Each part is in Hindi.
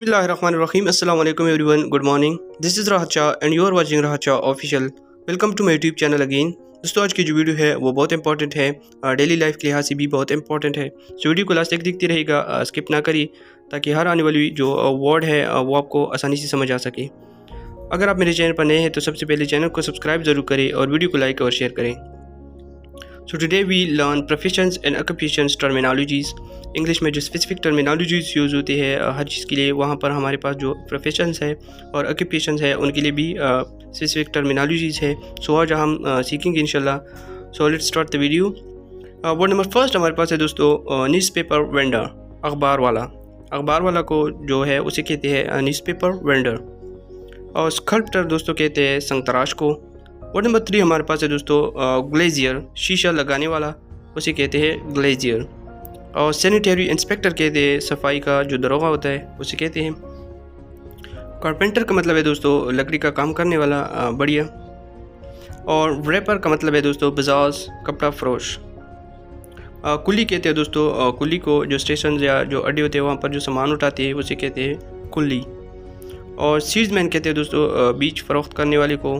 Bismillahirrahmanirrahim. Assalamu alaikum everyone. Good morning. This is Rahat Shah and you are watching Rahat Shah Official. Welcome to my YouTube channel again. दोस्तों आज की जो वीडियो है वो बहुत इंपॉर्टेंट है, डेली लाइफ के लिहाज से भी बहुत इंपॉर्टेंट है। सो वीडियो को लास्ट तक देखते रहेगा, स्किप ना करिए ताकि हर आने वाली जो वर्ड है वो आपको आसानी से समझ आ सके। अगर आप मेरे चैनल पर नए हैं तो सबसे पहले चैनल को सब्सक्राइब ज़रूर करें और वीडियो को लाइक और शेयर करें। So today we learn professions and occupations terminologies। English में जो स्पेसिफिक टर्मिनोलॉजीज यूज़ होती है हर चीज़ के लिए, वहाँ पर हमारे पास जो प्रोफेशंस है और ऑक्यूपेशंस है उनके लिए भी स्पेसिफिक टर्मिनोलॉजीज है। सो आज हम सीखेंगे इंशाल्लाह। So let's start the video. Word number first हमारे पास है दोस्तों न्यूज़पेपर वेंडर, अखबार वाला। अखबार वाला को जो है उसे कहते हैं न्यूज़पेपर वेंडर। और स्कल्प्टर दोस्तों कहते हैं संग तराश को। वर्ड नंबर 3 हमारे पास है दोस्तों ग्लेजियर, शीशा लगाने वाला, उसे कहते हैं ग्लेजियर। और सैनिटरी इंस्पेक्टर कहते हैं सफाई का जो दरोगा होता है उसे कहते हैं। कारपेंटर का मतलब है दोस्तों लकड़ी का काम करने वाला, बढ़िया। और रैपर का मतलब है दोस्तों बजाज, कपड़ा फरोश। कुली कहते हैं दोस्तों कुली को, जो स्टेशन या जो अड्डे होते हैं वहाँ पर जो सामान उठाते हैं उसे कहते हैं कुली। और सीड्समैन कहते हैं दोस्तों बीज फरोख्त करने वाले को।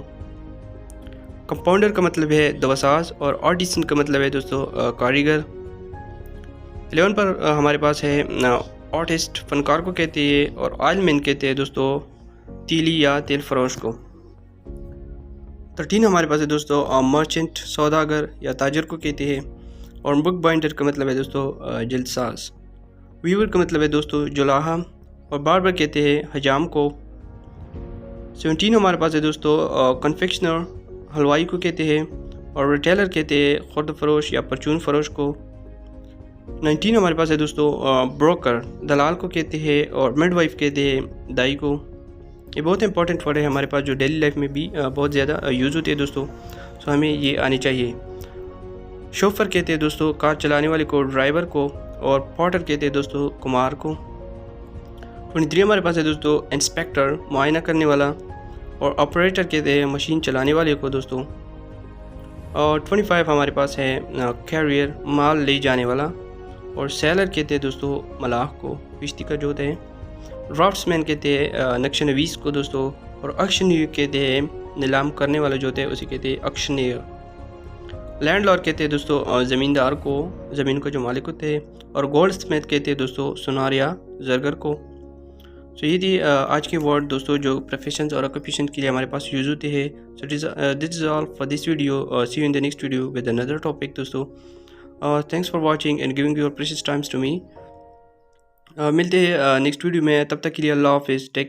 कंपाउंडर का मतलब है दवासाज और आर्टिसन का मतलब है दोस्तों कारीगर। 11 पर हमारे पास है आर्टिस्ट, फनकार को कहते हैं। और ऑयलमैन कहते हैं दोस्तों तीली या तेल फरोश को। 13 हमारे पास है दोस्तों मर्चेंट, सौदागर या ताजर को कहते हैं। और बुक बाइंडर का मतलब है दोस्तों जल्दसाज। वीवर का मतलब है दोस्तों जुलाहा। और बार्बर कहते हैं हजाम को। 17 हमारे पास है दोस्तों कन्फेक्शनर, हलवाई को कहते हैं। और रिटेलर कहते हैं खुर्द फरोश या परचून फरोश को। 19 हमारे पास है दोस्तों ब्रोकर, दलाल को कहते हैं। और मिडवाइफ कहते हैं दाई को। ये बहुत इंपॉर्टेंट वर्ड है हमारे पास जो डेली लाइफ में भी बहुत ज़्यादा यूज़ होती है दोस्तों। सो हमें ये आनी चाहिए। शोफर कहते हैं दोस्तों कार चलाने वाले को, ड्राइवर को। और पॉटर कहते हैं दोस्तों कुमार को। 23 हमारे पास है दोस्तों इंस्पेक्टर, मुआयना करने वाला। और ऑपरेटर कहते हैं मशीन चलाने वाले को दोस्तों। और 25 हमारे पास है कैरियर, माल ले जाने वाला। और सेलर कहते हैं दोस्तों मलाह को, किश्ती का जो होता है। ड्राफ्ट्समैन कहते हैं नक्शनवीस को दोस्तों। और ऑक्शनियर कहते हैं नीलाम करने वाला जो होता है उसे कहते हैं ऑक्शनियर। लैंडलॉर्ड कहते हैं दोस्तों ज़मींदार को, ज़मीन का जो मालिक होते हैं। और गोल्ड स्मिथ कहते हैं दोस्तों सुनार या जरगर को। सो ये थी आज के वर्ड दोस्तों जो प्रोफेशंस और ऑक्यूपेशन के लिए हमारे पास यूज़ होते हैं। So this is all for this video. See you in the next video with another topic दोस्तों। Thanks for watching and giving your precious times to me. मिलते हैं नेक्स्ट वीडियो में, तब तक के लिए अल्लाह हाफिज़। टेक